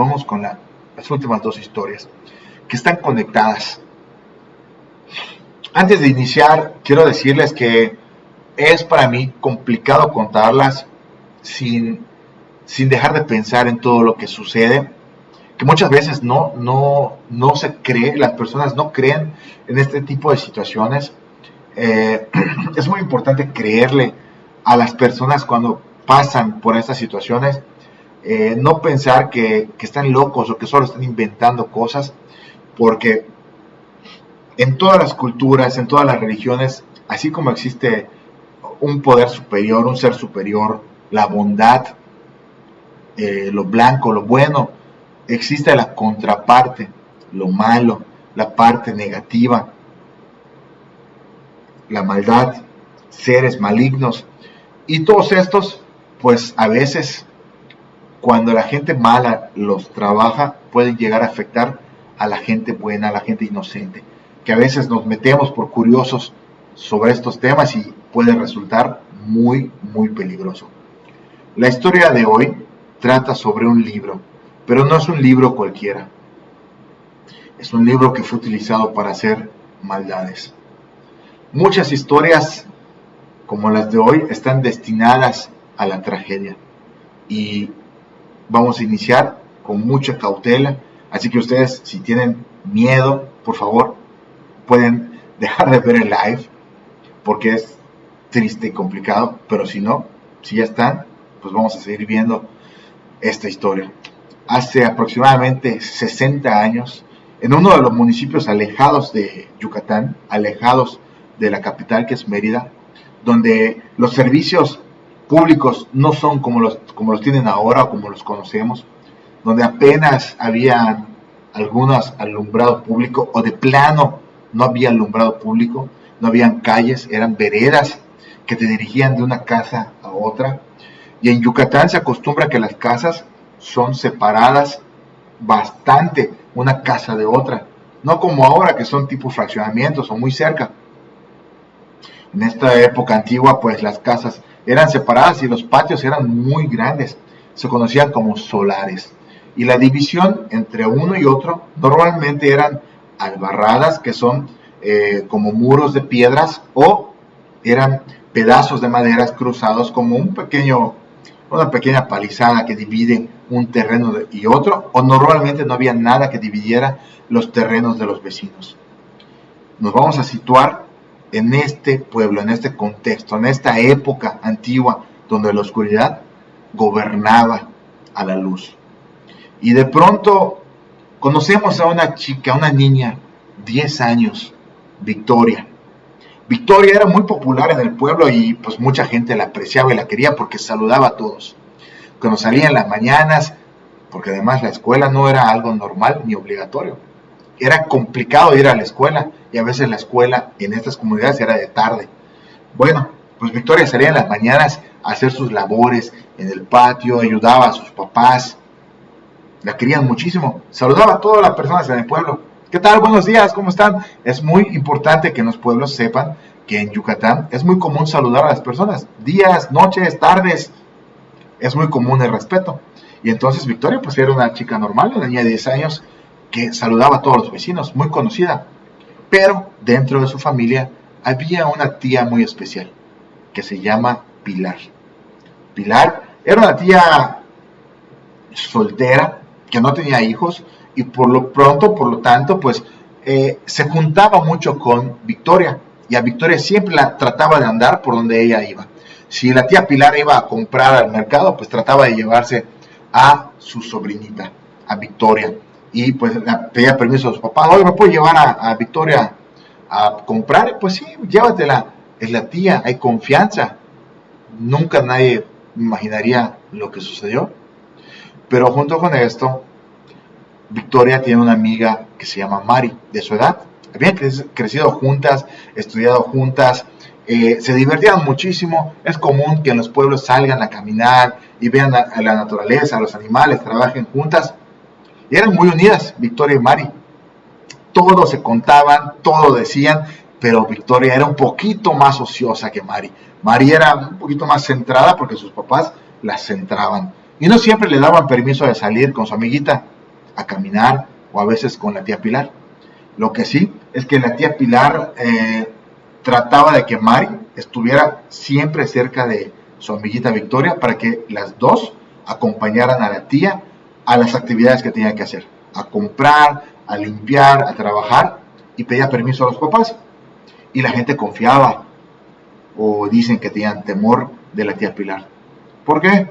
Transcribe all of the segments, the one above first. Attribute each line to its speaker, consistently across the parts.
Speaker 1: Vamos con las últimas dos historias que están conectadas. Antes de iniciar, quiero decirles que es para mí complicado contarlas sin dejar de pensar en todo lo que sucede, que muchas veces no se cree, las personas no creen en este tipo de situaciones. Es muy importante creerle a las personas cuando pasan por estas situaciones. No pensar que están locos o que solo están inventando cosas, porque en todas las culturas, en todas las religiones, así como existe un poder superior, un ser superior, la bondad, lo blanco, lo bueno, existe la contraparte, lo malo, la parte negativa, la maldad, seres malignos. Y todos estos, pues a veces, cuando la gente mala los trabaja, pueden llegar a afectar a la gente buena, a la gente inocente, que a veces nos metemos por curiosos sobre estos temas y puede resultar muy, muy peligroso. La historia de hoy trata sobre un libro, pero no es un libro cualquiera. Es un libro que fue utilizado para hacer maldades. Muchas historias como las de hoy están destinadas a la tragedia. Y vamos a iniciar con mucha cautela, así que ustedes, si tienen miedo, por favor, pueden dejar de ver el live, porque es triste y complicado, pero si no, si ya están, pues vamos a seguir viendo esta historia. Hace aproximadamente 60 años, en uno de los municipios alejados de Yucatán, alejados de la capital, que es Mérida, donde los servicios públicos no son como los tienen ahora o como los conocemos, donde apenas había algunos alumbrado público o de plano no había alumbrado público, no habían calles, eran veredas que te dirigían de una casa a otra. Y en Yucatán se acostumbra que las casas son separadas bastante una casa de otra, no como ahora que son tipo fraccionamientos o muy cerca. En esta época antigua, pues las casas eran separadas y los patios eran muy grandes, se conocían como solares. Y la división entre uno y otro normalmente eran albarradas, que son como muros de piedras, o eran pedazos de maderas cruzados como una pequeña palizada que divide un terreno y otro, o normalmente no había nada que dividiera los terrenos de los vecinos. Nos vamos a situar en este pueblo, en este contexto, en esta época antigua donde la oscuridad gobernaba a la luz. Y de pronto conocemos a una chica, a una niña, 10 años, Victoria. Victoria era muy popular en el pueblo y pues mucha gente la apreciaba y la quería porque saludaba a todos. Cuando salía en las mañanas, porque además la escuela no era algo normal ni obligatorio. Era complicado ir a la escuela y a veces la escuela en estas comunidades era de tarde. Bueno, pues Victoria salía en las mañanas a hacer sus labores en el patio, ayudaba a sus papás, la querían muchísimo, saludaba a todas las personas en el pueblo. ¿Qué tal? Buenos días, ¿cómo están? Es muy importante que en los pueblos sepan que en Yucatán es muy común saludar a las personas, días, noches, tardes, es muy común el respeto. Y entonces Victoria pues era una chica normal, una niña de 10 años, que saludaba a todos los vecinos, muy conocida. Pero dentro de su familia había una tía muy especial, que se llama Pilar. Pilar era una tía soltera, que no tenía hijos, y por lo tanto, pues se juntaba mucho con Victoria, y a Victoria siempre la trataba de andar por donde ella iba. Si la tía Pilar iba a comprar al mercado, pues trataba de llevarse a su sobrinita, a Victoria. Y pues le pedía permiso a sus papás, oye, ¿me puedo llevar a Victoria a comprar? Pues sí, llévatela, es la tía, hay confianza. Nunca nadie imaginaría lo que sucedió. Pero junto con esto, Victoria tiene una amiga que se llama Mari, de su edad. Habían crecido juntas, estudiado juntas, se divertían muchísimo. Es común que en los pueblos salgan a caminar y vean a la naturaleza, a los animales, trabajen juntas. Y eran muy unidas, Victoria y Mari. Todo se contaban, todo decían, pero Victoria era un poquito más ociosa que Mari. Mari era un poquito más centrada porque sus papás la centraban. Y no siempre le daban permiso de salir con su amiguita a caminar o a veces con la tía Pilar. Lo que sí es que la tía Pilar trataba de que Mari estuviera siempre cerca de su amiguita Victoria para que las dos acompañaran a la tía a las actividades que tenían que hacer, a comprar, a limpiar, a trabajar, y pedía permiso a los papás. Y la gente confiaba, o dicen que tenían temor de la tía Pilar. ¿Por qué?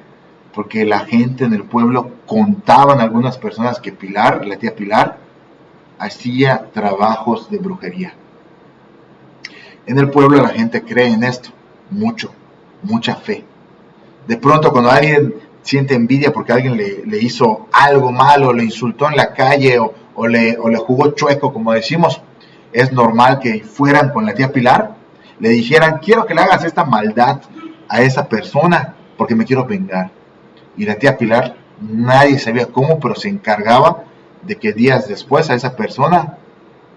Speaker 1: Porque la gente en el pueblo contaban algunas personas que Pilar, la tía Pilar, hacía trabajos de brujería. En el pueblo la gente cree en esto, mucho, mucha fe. De pronto cuando alguien siente envidia porque alguien le hizo algo malo, le insultó en la calle o le jugó chueco, como decimos, es normal que fueran con la tía Pilar, le dijeran, quiero que le hagas esta maldad a esa persona porque me quiero vengar. Y la tía Pilar, nadie sabía cómo, pero se encargaba de que días después a esa persona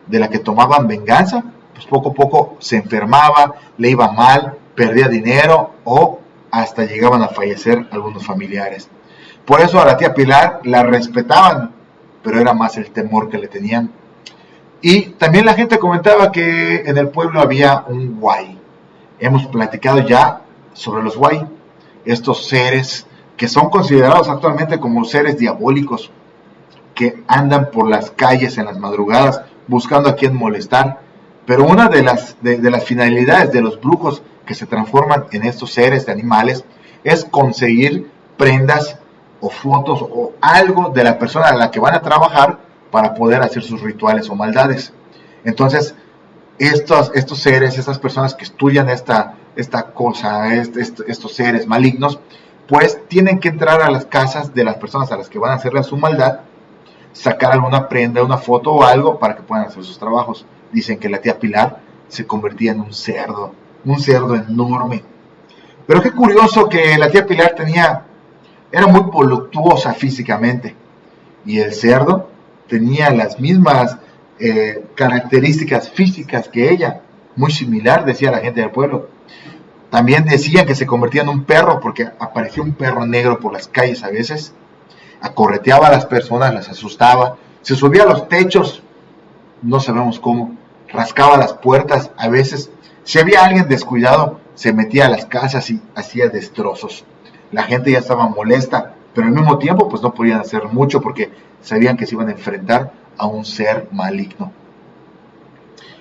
Speaker 1: de la que tomaban venganza, pues poco a poco se enfermaba, le iba mal, perdía dinero o hasta llegaban a fallecer algunos familiares. Por eso a la tía Pilar la respetaban, pero era más el temor que le tenían. Y también la gente comentaba que en el pueblo había un guay. Hemos platicado ya sobre los guay, estos seres que son considerados actualmente como seres diabólicos, que andan por las calles en las madrugadas buscando a quien molestar. Pero una de las finalidades de los brujos que se transforman en estos seres de animales es conseguir prendas o fotos o algo de la persona a la que van a trabajar para poder hacer sus rituales o maldades. Entonces, estos seres, estas personas que estudian esta cosa, estos seres malignos, pues tienen que entrar a las casas de las personas a las que van a hacerle su maldad, sacar alguna prenda, una foto o algo para que puedan hacer sus trabajos. Dicen que la tía Pilar se convertía en un cerdo enorme. Pero qué curioso que la tía Pilar era muy voluptuosa físicamente, y el cerdo tenía las mismas características físicas que ella, muy similar, decía la gente del pueblo. También decían que se convertía en un perro porque aparecía un perro negro por las calles a veces, acorreteaba a las personas, las asustaba, se subía a los techos, no sabemos cómo, rascaba las puertas, a veces, si había alguien descuidado, se metía a las casas y hacía destrozos. La gente ya estaba molesta, pero al mismo tiempo pues no podían hacer mucho porque sabían que se iban a enfrentar a un ser maligno.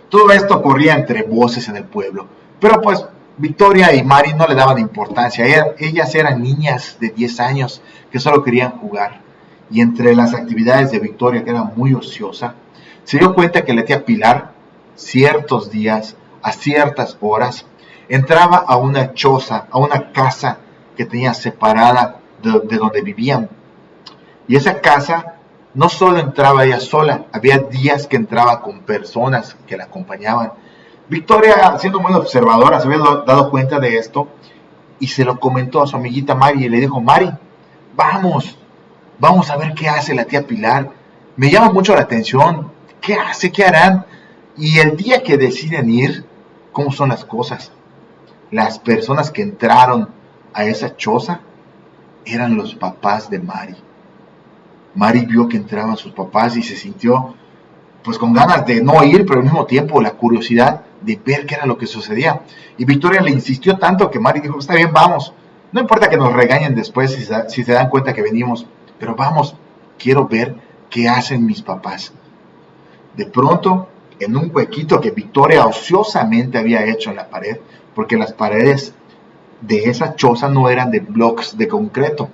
Speaker 1: Todo esto corría entre voces en el pueblo, pero pues Victoria y Mari no le daban importancia. Ellas eran niñas de 10 años que solo querían jugar. Y entre las actividades de Victoria, que era muy ociosa, se dio cuenta que la tía Pilar, ciertos días, a ciertas horas, entraba a una choza, a una casa que tenía separada de donde vivían. Y esa casa no solo entraba ella sola, había días que entraba con personas que la acompañaban. Victoria, siendo muy observadora, se había dado cuenta de esto y se lo comentó a su amiguita Mari y le dijo, Mari, vamos a ver qué hace la tía Pilar. Me llama mucho la atención, ¿qué hace? ¿Qué harán? Y el día que deciden ir, ¿cómo son las cosas? Las personas que entraron a esa choza eran los papás de Mari. Mari vio que entraban sus papás y se sintió pues con ganas de no ir, pero al mismo tiempo la curiosidad de ver qué era lo que sucedía. Y Victoria le insistió tanto que Mari dijo, está bien, vamos. No importa que nos regañen después si se dan cuenta que venimos, pero vamos, quiero ver qué hacen mis papás. De pronto, en un huequito que Victoria ociosamente había hecho en la pared, porque las paredes de esa choza no eran de bloques de concreto,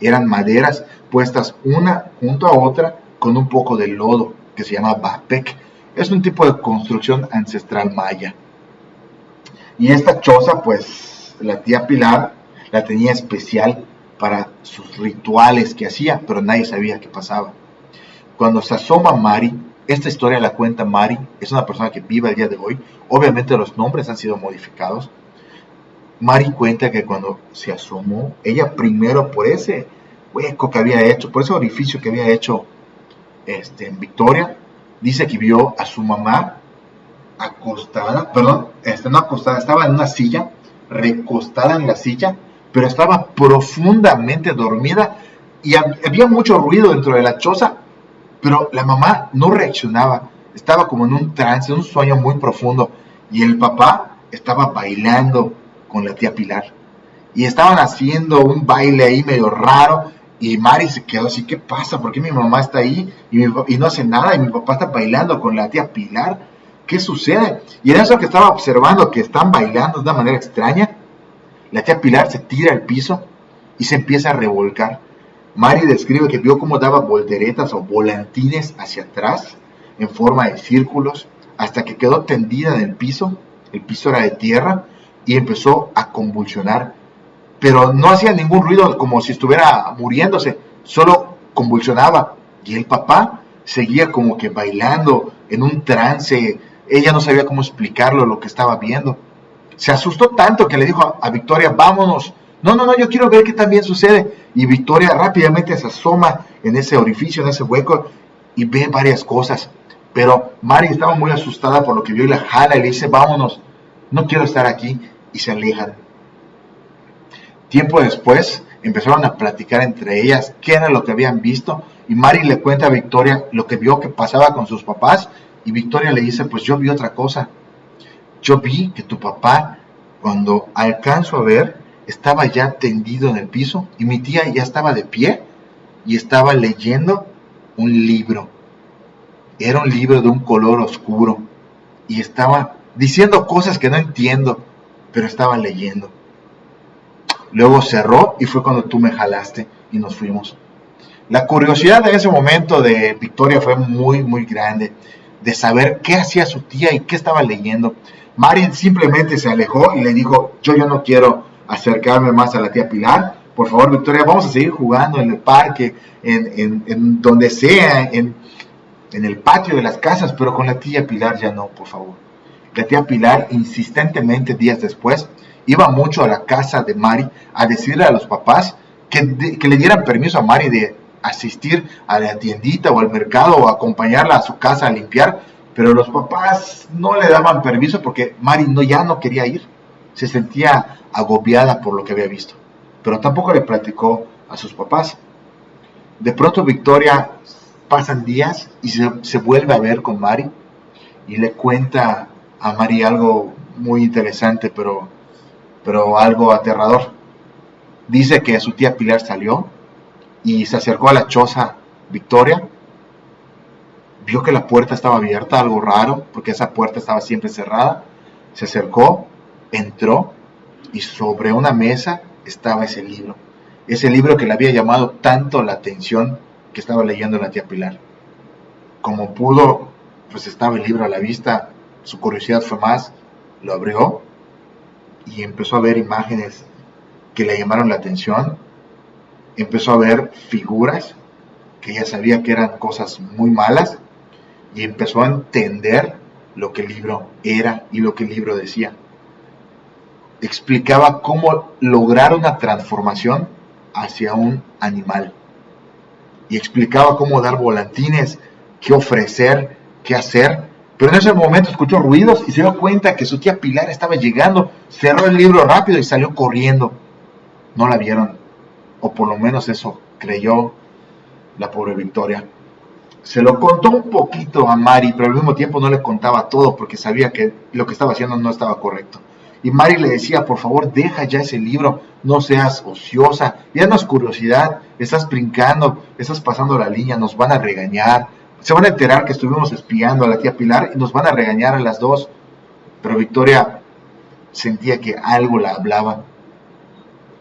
Speaker 1: eran maderas puestas una junto a otra con un poco de lodo, que se llama bapec. Es un tipo de construcción ancestral maya. Y esta choza, pues, la tía Pilar la tenía especial para sus rituales que hacía, pero nadie sabía qué pasaba. Cuando se asoma Mari, esta historia la cuenta Mari, es una persona que vive al día de hoy, obviamente los nombres han sido modificados. Mari cuenta que cuando se asomó, ella primero por ese hueco que había hecho, por ese orificio que había hecho en Victoria, dice que vio a su mamá acostada, no acostada, estaba en una silla, recostada en la silla, pero estaba profundamente dormida y había mucho ruido dentro de la choza, pero la mamá no reaccionaba, estaba como en un trance, un sueño muy profundo, y el papá estaba bailando con la tía Pilar, y estaban haciendo un baile ahí medio raro, y Mari se quedó así, ¿qué pasa? ¿Por qué mi mamá está ahí y no hace nada y mi papá está bailando con la tía Pilar? ¿Qué sucede? Y en eso que estaba observando que están bailando de una manera extraña, la tía Pilar se tira al piso y se empieza a revolcar. Mari describe que vio cómo daba volteretas o volantines hacia atrás en forma de círculos hasta que quedó tendida en el piso era de tierra, y empezó a convulsionar, pero no hacía ningún ruido como si estuviera muriéndose, solo convulsionaba, y el papá seguía como que bailando en un trance. Ella no sabía cómo explicarlo lo que estaba viendo. Se asustó tanto que le dijo a Victoria, vámonos. No, yo quiero ver qué también sucede. Y Victoria rápidamente se asoma en ese orificio, en ese hueco, y ve varias cosas. Pero Mari estaba muy asustada por lo que vio y la jala y le dice, vámonos, no quiero estar aquí. Y se alejan. Tiempo después empezaron a platicar entre ellas qué era lo que habían visto, y Mari le cuenta a Victoria lo que vio que pasaba con sus papás, y Victoria le dice, pues yo vi otra cosa. Yo vi que tu papá, cuando alcanzo a ver, estaba ya tendido en el piso y mi tía ya estaba de pie y estaba leyendo un libro. Era un libro de un color oscuro y estaba diciendo cosas que no entiendo, pero estaba leyendo. Luego cerró y fue cuando tú me jalaste y nos fuimos. La curiosidad en ese momento de Victoria fue muy, muy grande, de saber qué hacía su tía y qué estaba leyendo. Mari simplemente se alejó y le dijo, yo ya no quiero acercarme más a la tía Pilar. Por favor, Victoria, vamos a seguir jugando en el parque, en donde sea, en el patio de las casas, pero con la tía Pilar ya no, por favor. La tía Pilar insistentemente días después iba mucho a la casa de Mari a decirle a los papás que le dieran permiso a Mari de asistir a la tiendita o al mercado o acompañarla a su casa a limpiar, pero los papás no le daban permiso porque Mari ya no quería ir, se sentía agobiada por lo que había visto, pero tampoco le platicó a sus papás. De pronto Victoria, pasan días y se vuelve a ver con Mari y le cuenta a Mari algo muy interesante, pero algo aterrador. Dice que su tía Pilar salió y se acercó a la choza Victoria, vio que la puerta estaba abierta, algo raro, porque esa puerta estaba siempre cerrada. Se acercó, entró, y sobre una mesa estaba ese libro que le había llamado tanto la atención, que estaba leyendo la tía Pilar. Como pudo, pues estaba el libro a la vista, su curiosidad fue más, lo abrió y empezó a ver imágenes que le llamaron la atención, empezó a ver figuras que ella sabía que eran cosas muy malas, y empezó a entender lo que el libro era y lo que el libro decía. Explicaba cómo lograr una transformación hacia un animal, y explicaba cómo dar volantines, qué ofrecer, qué hacer. Pero en ese momento escuchó ruidos y se dio cuenta que su tía Pilar estaba llegando. Cerró el libro rápido y salió corriendo. No la vieron, o por lo menos eso creyó la pobre Victoria. Se lo contó un poquito a Mari, pero al mismo tiempo no le contaba todo porque sabía que lo que estaba haciendo no estaba correcto. Y Mari le decía, por favor, deja ya ese libro, no seas ociosa, ya no es curiosidad, estás brincando, estás pasando la línea, nos van a regañar, se van a enterar que estuvimos espiando a la tía Pilar y nos van a regañar a las dos. Pero Victoria sentía que algo la hablaba.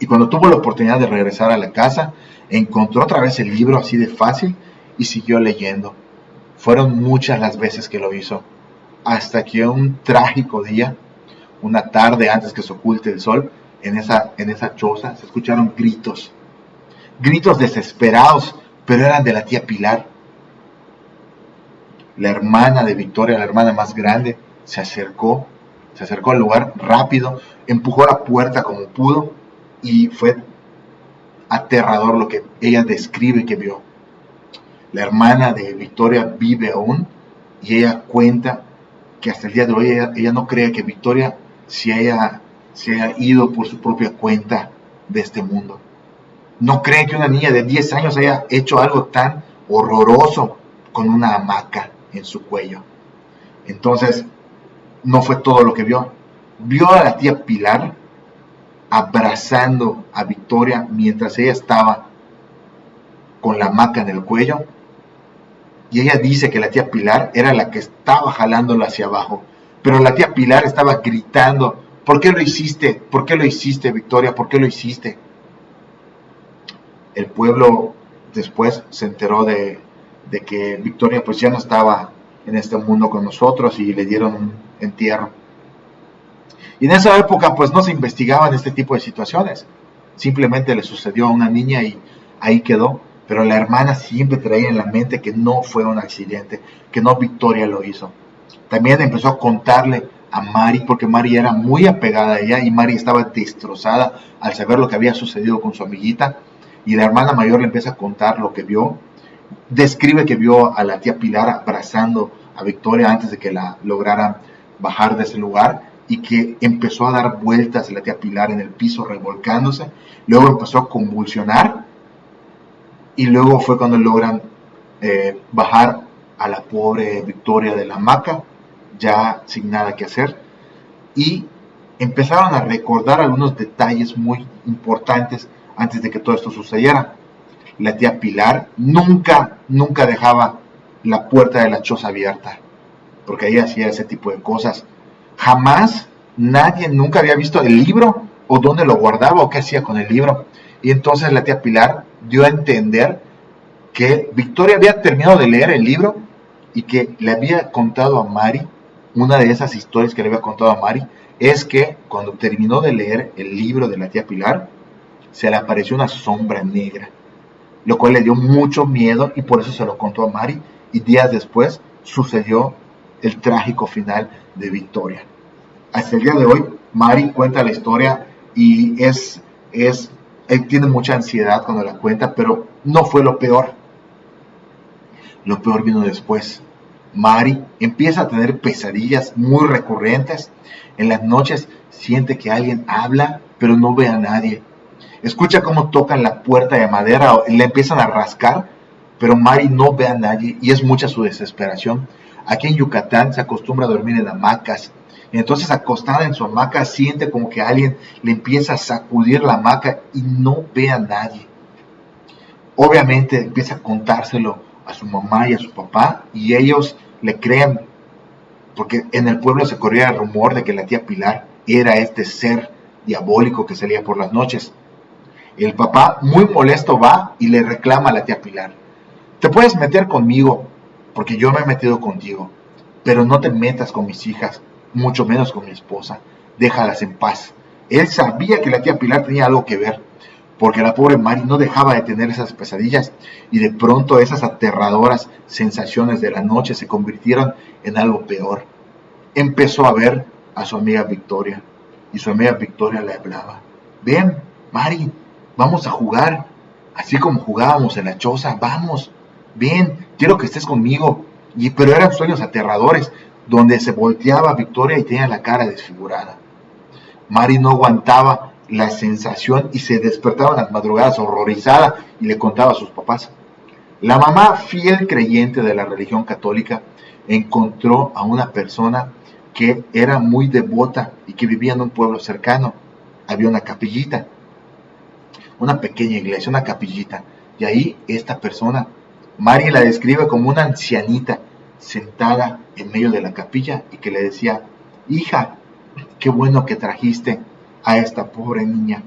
Speaker 1: Y cuando tuvo la oportunidad de regresar a la casa, encontró otra vez el libro así de fácil y siguió leyendo. Fueron muchas las veces que lo hizo, hasta que un trágico día, una tarde antes que se oculte el sol, en esa choza se escucharon gritos desesperados, pero eran de la tía Pilar. La hermana de Victoria, la hermana más grande, se acercó al lugar rápido, empujó la puerta como pudo, y fue aterrador lo que ella describe que vio. La hermana de Victoria vive aún, y ella cuenta que hasta el día de hoy ella no cree que Victoria se haya ido por su propia cuenta de este mundo. No creen que una niña de 10 años haya hecho algo tan horroroso con una hamaca en su cuello. Entonces, no fue todo lo que vio. Vio a la tía Pilar abrazando a Victoria mientras ella estaba con la hamaca en el cuello. Y ella dice que la tía Pilar era la que estaba jalándola hacia abajo. Pero la tía Pilar estaba gritando: ¿por qué lo hiciste? ¿Por qué lo hiciste, Victoria? ¿Por qué lo hiciste? El pueblo después se enteró de que Victoria pues ya no estaba en este mundo con nosotros y le dieron un entierro. Y en esa época pues no se investigaban este tipo de situaciones. Simplemente le sucedió a una niña y ahí quedó. Pero la hermana siempre traía en la mente que no fue un accidente, que no Victoria lo hizo. También empezó a contarle a Mari, porque Mari era muy apegada a ella y Mari estaba destrozada al saber lo que había sucedido con su amiguita. Y la hermana mayor le empieza a contar lo que vio. Describe que vio a la tía Pilar abrazando a Victoria antes de que la lograran bajar de ese lugar, y que empezó a dar vueltas la tía Pilar en el piso revolcándose. Luego empezó a convulsionar y luego fue cuando logran bajar a la pobre Victoria de la hamaca, ya sin nada que hacer, y empezaron a recordar algunos detalles muy importantes antes de que todo esto sucediera. La tía Pilar nunca dejaba la puerta de la choza abierta, porque ella hacía ese tipo de cosas. Jamás nadie nunca había visto el libro o dónde lo guardaba o qué hacía con el libro. Y entonces la tía Pilar dio a entender que Victoria había terminado de leer el libro y que le había contado a Mari, una de esas historias que le había contado a Mari, es que cuando terminó de leer el libro de la tía Pilar, se le apareció una sombra negra, lo cual le dio mucho miedo y por eso se lo contó a Mari, y días después sucedió el trágico final de Victoria. Hasta el día de hoy, Mari cuenta la historia y él tiene mucha ansiedad cuando la cuenta, pero no fue lo peor. Lo peor vino después. Mari empieza a tener pesadillas muy recurrentes. En las noches siente que alguien habla, pero no ve a nadie. Escucha cómo tocan la puerta de madera y le empiezan a rascar, pero Mari no ve a nadie y es mucha su desesperación. Aquí en Yucatán se acostumbra a dormir en hamacas. Entonces, acostada en su hamaca, siente como que alguien le empieza a sacudir la hamaca y no ve a nadie. Obviamente empieza a contárselo a su mamá y a su papá y ellos le creen, porque en el pueblo se corría el rumor de que la tía Pilar era este ser diabólico que salía por las noches. El papá, muy molesto, va y le reclama a la tía Pilar: te puedes meter conmigo, porque yo me he metido contigo, pero no te metas con mis hijas, mucho menos con mi esposa, déjalas en paz. Él sabía que la tía Pilar tenía algo que ver, porque la pobre Mari no dejaba de tener esas pesadillas, y de pronto esas aterradoras sensaciones de la noche se convirtieron en algo peor. Empezó a ver a su amiga Victoria, y su amiga Victoria le hablaba: ven, Mari, vamos a jugar, así como jugábamos en la choza, vamos, ven, quiero que estés conmigo. Pero eran sueños aterradores, donde se volteaba Victoria y tenía la cara desfigurada. Mari no aguantaba la sensación y se despertaba en las madrugadas horrorizada y le contaba a sus papás. La mamá, fiel creyente de la religión católica, encontró a una persona que era muy devota y que vivía en un pueblo cercano. Había una capillita, una pequeña iglesia, una capillita, y ahí esta persona, Mari la describe como una ancianita sentada en medio de la capilla y que le decía: hija, qué bueno que trajiste a esta pobre niña.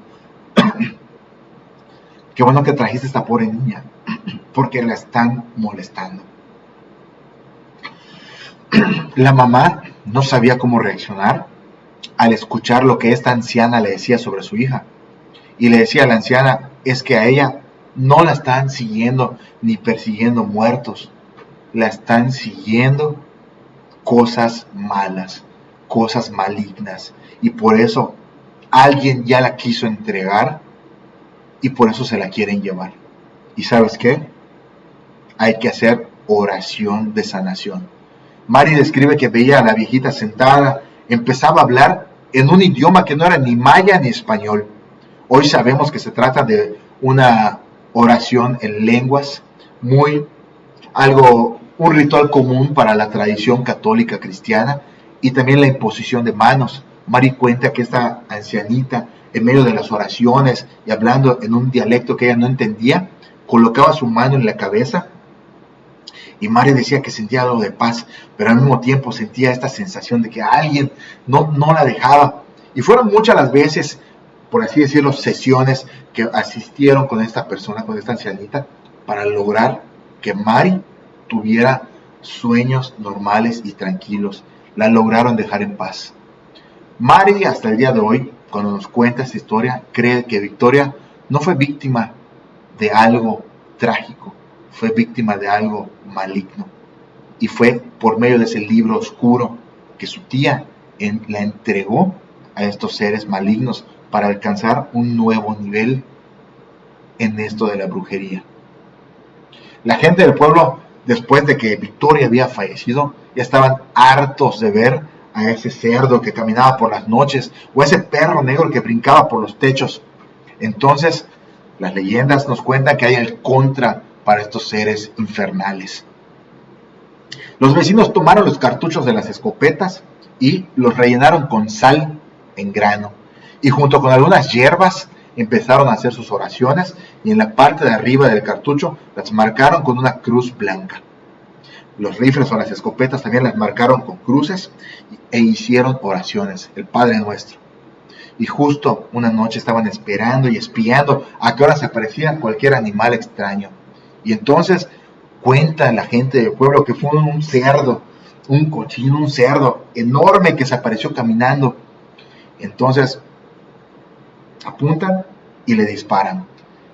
Speaker 1: Qué bueno que trajiste a esta pobre niña, porque la están molestando. La mamá no sabía cómo reaccionar al escuchar lo que esta anciana le decía sobre su hija. Y le decía a la anciana: es que a ella no la están siguiendo ni persiguiendo muertos, la están siguiendo cosas malas, cosas malignas, y por eso alguien ya la quiso entregar y por eso se la quieren llevar. ¿Y sabes qué? Hay que hacer oración de sanación. Mari describe que veía a la viejita sentada, empezaba a hablar en un idioma que no era ni maya ni español. Hoy sabemos que se trata de una oración en lenguas, un ritual común para la tradición católica cristiana, y también la imposición de manos. Mari cuenta que esta ancianita, en medio de las oraciones y hablando en un dialecto que ella no entendía, colocaba su mano en la cabeza, y Mari decía que sentía algo de paz, pero al mismo tiempo sentía esta sensación de que alguien no la dejaba. Y fueron muchas las veces, por así decirlo, sesiones que asistieron con esta persona, con esta ancianita, para lograr que Mari tuviera sueños normales y tranquilos. La lograron dejar en paz. Mari, hasta el día de hoy, cuando nos cuenta esta historia, cree que Victoria no fue víctima de algo trágico, fue víctima de algo maligno. Y fue por medio de ese libro oscuro que su tía la entregó a estos seres malignos para alcanzar un nuevo nivel en esto de la brujería. La gente del pueblo, después de que Victoria había fallecido, ya estaban hartos de ver a ese cerdo que caminaba por las noches o a ese perro negro que brincaba por los techos. Entonces, las leyendas nos cuentan que hay el contra para estos seres infernales. Los vecinos tomaron los cartuchos de las escopetas y los rellenaron con sal en grano, y junto con algunas hierbas empezaron a hacer sus oraciones, y en la parte de arriba del cartucho las marcaron con una cruz blanca. Los rifles o las escopetas también las marcaron con cruces e hicieron oraciones, el Padre Nuestro. Y justo una noche estaban esperando y espiando a qué hora se aparecía cualquier animal extraño. Y entonces cuenta la gente del pueblo que fue un cerdo, un cochino, un cerdo enorme que se apareció caminando. Entonces apuntan y le disparan.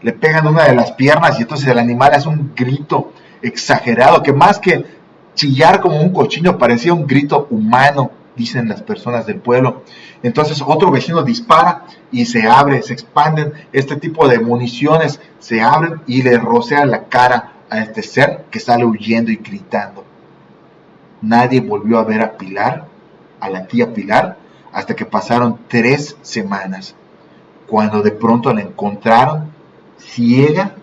Speaker 1: Le pegan una de las piernas y entonces el animal hace un grito exagerado que más que chillar como un cochino parecía un grito humano, dicen las personas del pueblo. Entonces otro vecino dispara y se expanden este tipo de municiones, se abren y le rocean la cara a este ser que sale huyendo y gritando. Nadie volvió a ver a Pilar, a la tía Pilar, hasta que pasaron 3 semanas, cuando de pronto la encontraron ciega,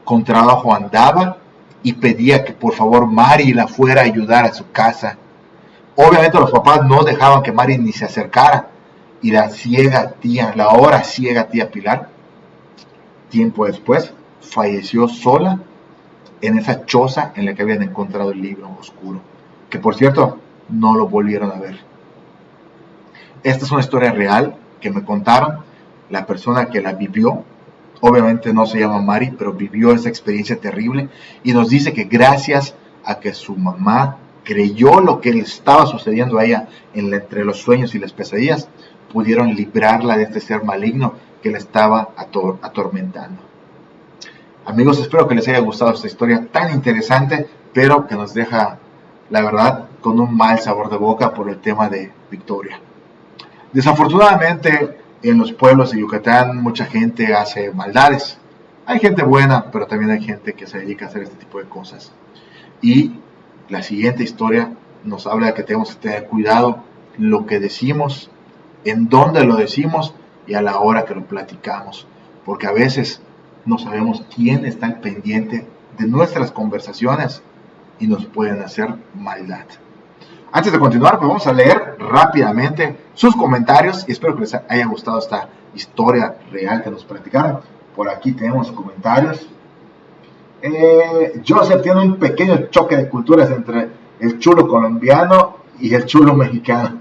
Speaker 1: con trabajo andaba y pedía que por favor Mari la fuera a ayudar a su casa. Obviamente los papás no dejaban que Mari ni se acercara, y la ahora ciega tía Pilar, tiempo después, falleció sola en esa choza en la que habían encontrado el libro oscuro, que por cierto no lo volvieron a ver. Esta es una historia real que me contaron. La persona que la vivió, obviamente no se llama Mari, pero vivió esa experiencia terrible, y nos dice que gracias a que su mamá creyó lo que le estaba sucediendo a ella entre los sueños y las pesadillas, pudieron librarla de este ser maligno que la estaba atormentando. Amigos, espero que les haya gustado esta historia tan interesante, pero que nos deja, la verdad, con un mal sabor de boca por el tema de Victoria. Desafortunadamente, en los pueblos de Yucatán mucha gente hace maldades. Hay gente buena, pero también hay gente que se dedica a hacer este tipo de cosas. Y la siguiente historia nos habla de que tenemos que tener cuidado lo que decimos, en dónde lo decimos y a la hora que lo platicamos, porque a veces no sabemos quién está al pendiente de nuestras conversaciones y nos pueden hacer maldad. Antes de continuar, pues vamos a leer rápidamente sus comentarios y espero que les haya gustado esta historia real que nos platicaron. Por aquí tenemos comentarios. Joseph tiene un pequeño choque de culturas entre el chulo colombiano y el chulo mexicano.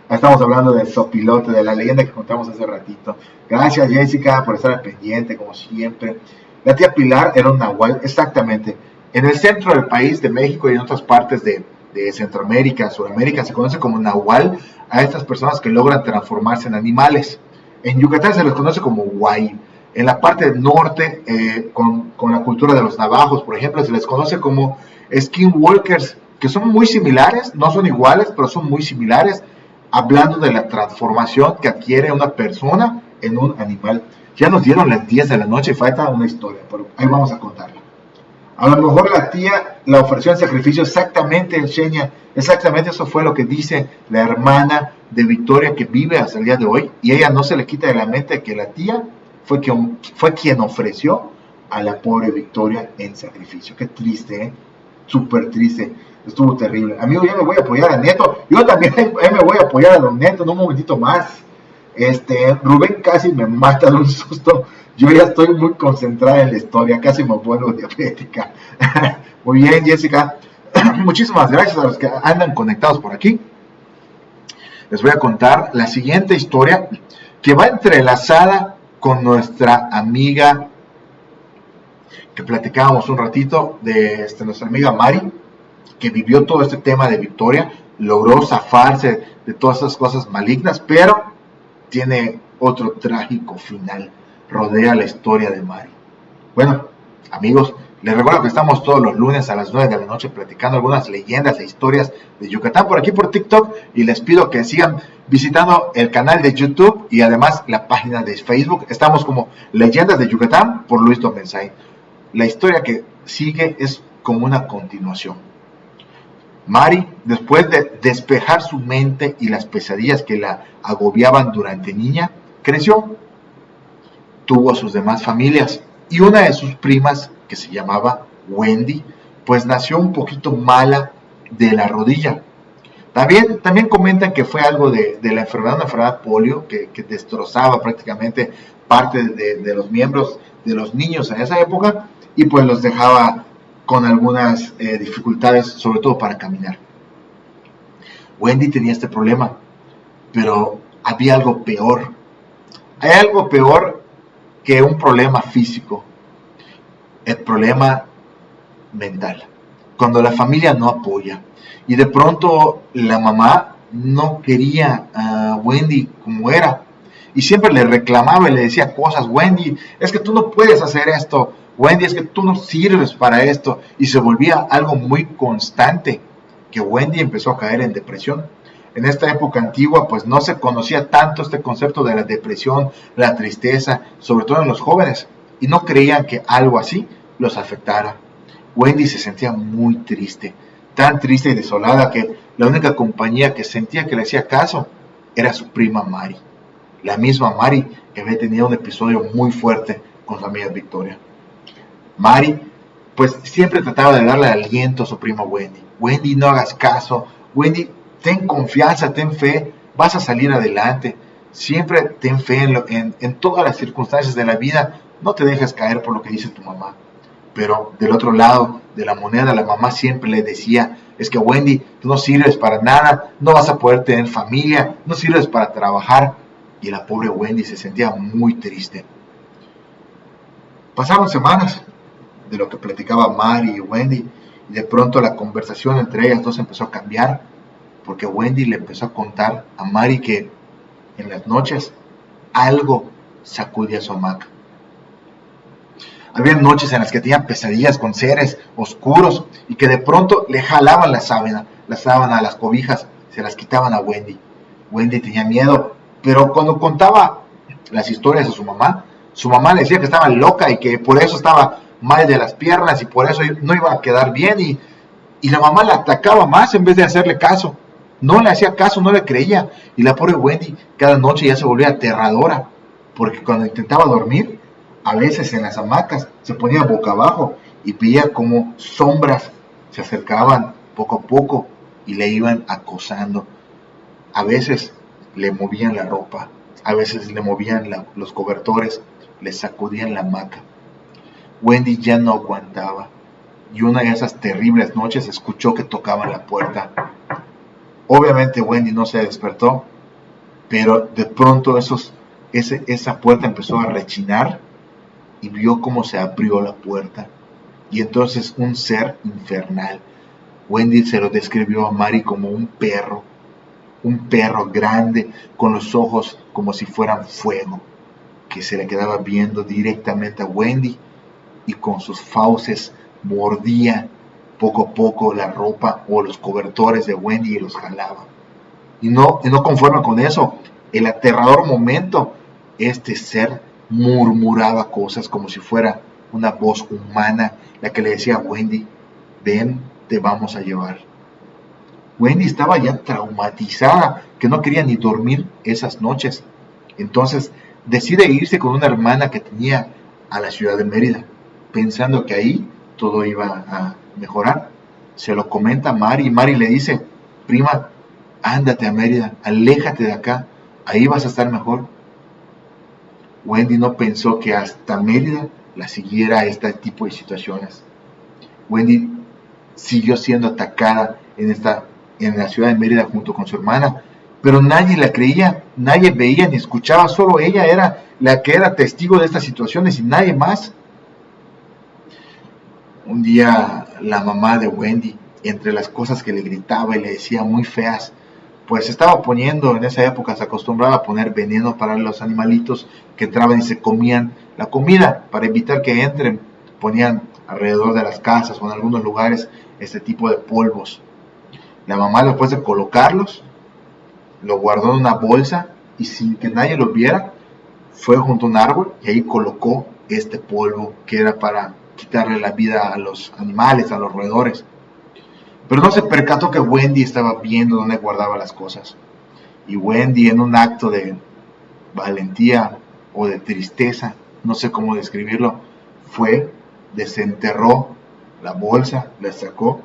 Speaker 1: Estamos hablando del sopilote, de la leyenda que contamos hace ratito. Gracias, Jessica, por estar al pendiente, como siempre. La tía Pilar era un nahual, exactamente. En el centro del país, de México y en otras partes de Centroamérica, Sudamérica, se conoce como nahual a estas personas que logran transformarse en animales. En Yucatán se les conoce como huay. En la parte norte, con la cultura de los navajos, por ejemplo, se les conoce como skinwalkers, que son muy similares, no son iguales, pero son muy similares, hablando de la transformación que adquiere una persona en un animal. Ya nos dieron las 10 de la noche y falta una historia, pero ahí vamos a contarla. A lo mejor la tía la ofreció en sacrificio, exactamente, Xenia, exactamente eso fue lo que dice la hermana de Victoria que vive hasta el día de hoy, y ella no se le quita de la mente que la tía fue quien ofreció a la pobre Victoria en sacrificio. Qué triste, ¿eh? Súper triste. Estuvo terrible. Amigo, yo me voy a apoyar a Neto. Yo también me voy a apoyar a don Neto en un momentito más. Rubén casi me mata de un susto. Yo ya estoy muy concentrada en la historia. Casi me vuelvo diabética. Muy bien, Jessica. Muchísimas gracias a los que andan conectados por aquí. Les voy a contar la siguiente historia que va entrelazada con nuestra amiga que platicábamos un ratito de nuestra amiga Mari, que vivió todo este tema de Victoria, logró zafarse de todas esas cosas malignas, pero tiene otro trágico final, rodea la historia de Mari. Bueno, amigos, les recuerdo que estamos todos los lunes a las 9 de la noche platicando algunas leyendas e historias de Yucatán por aquí por TikTok, y les pido que sigan visitando el canal de YouTube y además la página de Facebook. Estamos como Leyendas de Yucatán por Luis Domensay. La historia que sigue es como una continuación. Mari, después de despejar su mente y las pesadillas que la agobiaban durante niña, creció. Tuvo a sus demás familias y una de sus primas, que se llamaba Wendy, pues nació un poquito mala de la rodilla. También comentan que fue algo de la enfermedad, una enfermedad polio que destrozaba prácticamente parte de los miembros de los niños en esa época, y pues los dejaba con algunas dificultades, sobre todo para caminar. Wendy tenía este problema, pero había algo peor. Hay algo peor que un problema físico, el problema mental. Cuando la familia no apoya y de pronto la mamá no quería a Wendy como era, y siempre le reclamaba y le decía cosas: Wendy, es que tú no puedes hacer esto, Wendy, es que tú no sirves para esto, y se volvía algo muy constante, que Wendy empezó a caer en depresión. En esta época antigua pues no se conocía tanto este concepto de la depresión, la tristeza, sobre todo en los jóvenes, y no creían que algo así los afectara. Wendy se sentía muy triste, tan triste y desolada que la única compañía que sentía que le hacía caso era su prima Mari, la misma Mari que había tenido un episodio muy fuerte con su amiga Victoria. Mari pues siempre trataba de darle aliento a su prima Wendy. Wendy, no hagas caso, Wendy, ten confianza, ten fe, vas a salir adelante, siempre ten fe en todas las circunstancias de la vida, no te dejes caer por lo que dice tu mamá. Pero del otro lado de la moneda, la mamá siempre le decía: es que Wendy, tú no sirves para nada, no vas a poder tener familia, no sirves para trabajar. Y la pobre Wendy se sentía muy triste. Pasaron semanas de lo que platicaba Mari y Wendy, y de pronto la conversación entre ellas dos empezó a cambiar, porque Wendy le empezó a contar a Mari que en las noches algo sacudía su hamaca. Había noches en las que tenía pesadillas con seres oscuros y que de pronto le jalaban la sábana, las cobijas, se las quitaban a Wendy. Wendy tenía miedo, pero cuando contaba las historias a su mamá le decía que estaba loca y que por eso estaba mal de las piernas y por eso no iba a quedar bien, y la mamá la atacaba más en vez de hacerle caso. No le hacía caso, no le creía, y la pobre Wendy cada noche ya se volvía aterradora, porque cuando intentaba dormir, a veces en las hamacas se ponía boca abajo y veía como sombras se acercaban poco a poco y le iban acosando. A veces le movían la ropa, a veces le movían los cobertores, le sacudían la hamaca. Wendy ya no aguantaba, y una de esas terribles noches escuchó que tocaban la puerta. Obviamente Wendy no se despertó, pero de pronto esa puerta empezó a rechinar y vio cómo se abrió la puerta, y entonces un ser infernal. Wendy se lo describió a Mari como un perro grande con los ojos como si fueran fuego, que se le quedaba viendo directamente a Wendy y con sus fauces mordía poco a poco la ropa o los cobertores de Wendy y los jalaba. Y no conforme con eso, el aterrador momento, este ser murmuraba cosas como si fuera una voz humana la que le decía a Wendy: ven, te vamos a llevar. Wendy estaba ya traumatizada, que no quería ni dormir esas noches. Entonces decide irse con una hermana que tenía a la ciudad de Mérida, pensando que ahí todo iba a mejorar. Se lo comenta a Mari, y Mari le dice: prima, ándate a Mérida, aléjate de acá, ahí vas a estar mejor. Wendy no pensó que hasta Mérida la siguiera este tipo de situaciones. Wendy siguió siendo atacada en la ciudad de Mérida junto con su hermana, pero nadie la creía, nadie veía ni escuchaba, solo ella era la que era testigo de estas situaciones y nadie más. Un día la mamá de Wendy, entre las cosas que le gritaba y le decía muy feas, pues estaba poniendo, en esa época se acostumbraba a poner veneno para los animalitos que entraban y se comían la comida, para evitar que entren. Ponían alrededor de las casas o en algunos lugares este tipo de polvos. La mamá, después de colocarlos, lo guardó en una bolsa y sin que nadie lo viera, fue junto a un árbol y ahí colocó este polvo que era para quitarle la vida a los animales, a los roedores. Pero no se percató que Wendy estaba viendo dónde guardaba las cosas. Y Wendy, en un acto de valentía o de tristeza, no sé cómo describirlo, fue, desenterró la bolsa, la sacó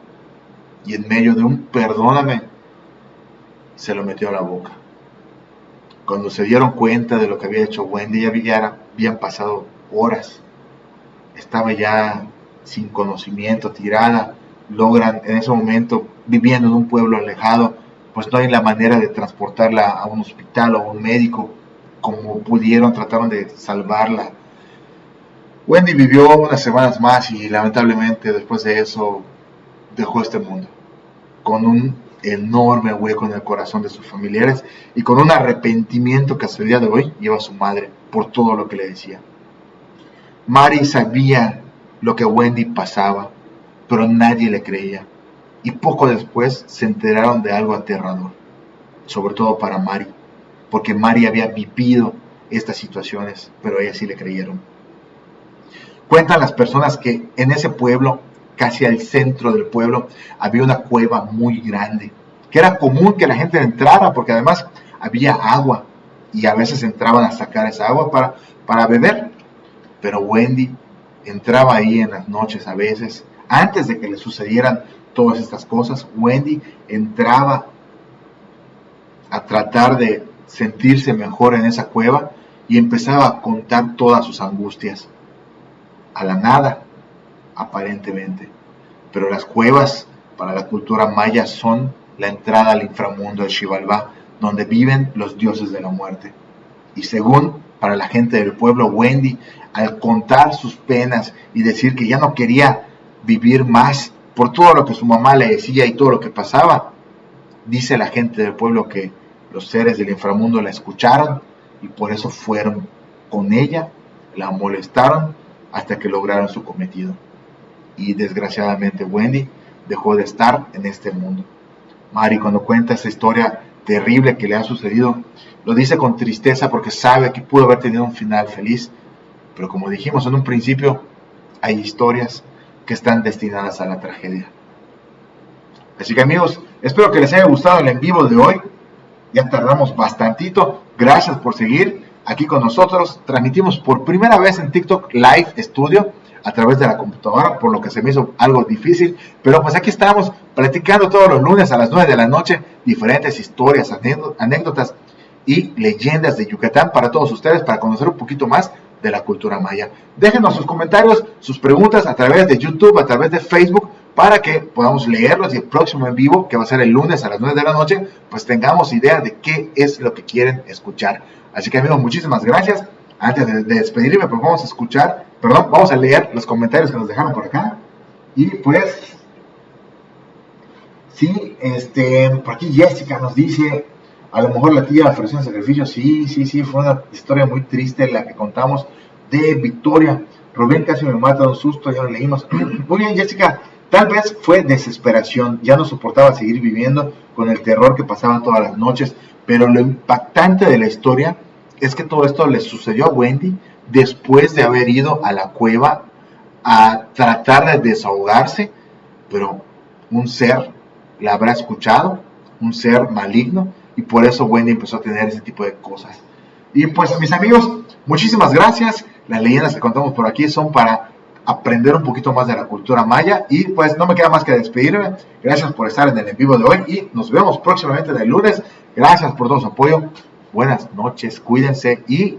Speaker 1: y en medio de un perdóname, se lo metió a la boca. Cuando se dieron cuenta de lo que había hecho Wendy, ya habían pasado horas. Estaba ya sin conocimiento, tirada. Logran en ese momento, viviendo en un pueblo alejado, pues no hay la manera de transportarla a un hospital o a un médico. Como pudieron, trataron de salvarla. Wendy vivió unas semanas más y lamentablemente después de eso dejó este mundo con un enorme hueco en el corazón de sus familiares y con un arrepentimiento que hasta el día de hoy lleva a su madre por todo lo que le decía. Mari sabía lo que Wendy pasaba, pero nadie le creía, y poco después se enteraron de algo aterrador, sobre todo para Mari, porque Mari había vivido estas situaciones, pero a ella sí le creyeron. Cuentan las personas que en ese pueblo, casi al centro del pueblo, había una cueva muy grande, que era común que la gente entrara, porque además había agua, y a veces entraban a sacar esa agua para beber. Pero Wendy entraba ahí en las noches a veces, antes de que le sucedieran todas estas cosas. Wendy entraba a tratar de sentirse mejor en esa cueva y empezaba a contar todas sus angustias. A la nada, aparentemente. Pero las cuevas para la cultura maya son la entrada al inframundo de Xibalbá, donde viven los dioses de la muerte. Y según para la gente del pueblo, Wendy, al contar sus penas y decir que ya no quería vivir más por todo lo que su mamá le decía y todo lo que pasaba, dice la gente del pueblo que los seres del inframundo la escucharon y por eso fueron con ella, la molestaron hasta que lograron su cometido. Y desgraciadamente Wendy dejó de estar en este mundo. Mari, cuando cuenta esa historia terrible que le ha sucedido, lo dice con tristeza porque sabe que pudo haber tenido un final feliz, pero como dijimos en un principio, hay historias que están destinadas a la tragedia. Así que amigos, espero que les haya gustado el en vivo de hoy. Ya tardamos bastantito. Gracias por seguir aquí con nosotros. Transmitimos por primera vez en TikTok Live Studio a través de la computadora, por lo que se me hizo algo difícil, pero pues aquí estamos platicando todos los lunes a las 9 de la noche diferentes historias, anécdotas y leyendas de Yucatán para todos ustedes, para conocer un poquito más de la cultura maya. Déjenos sus comentarios, sus preguntas a través de YouTube, a través de Facebook, para que podamos leerlos y el próximo en vivo, que va a ser el lunes a las 9 de la noche, pues tengamos idea de qué es lo que quieren escuchar. Así que amigos, muchísimas gracias. Antes de despedirme, pues vamos a leer los comentarios que nos dejaron por acá. Y pues, sí, por aquí Jessica nos dice, a lo mejor la tía ofreció un sacrificio. Sí, fue una historia muy triste la que contamos de Victoria. Rubén casi me mata de un susto, ya lo leímos. Muy bien, Jessica, tal vez fue desesperación, ya no soportaba seguir viviendo con el terror que pasaba todas las noches, pero lo impactante de la historia es que todo esto le sucedió a Wendy después de haber ido a la cueva a tratar de desahogarse, pero un ser la habrá escuchado, un ser maligno, y por eso Wendy empezó a tener ese tipo de cosas. Y pues mis amigos, muchísimas gracias. Las leyendas que contamos por aquí son para aprender un poquito más de la cultura maya, y pues no me queda más que despedirme. Gracias por estar en el en vivo de hoy y nos vemos próximamente el lunes. Gracias por todo su apoyo. Buenas noches, cuídense y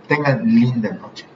Speaker 1: tengan linda noche.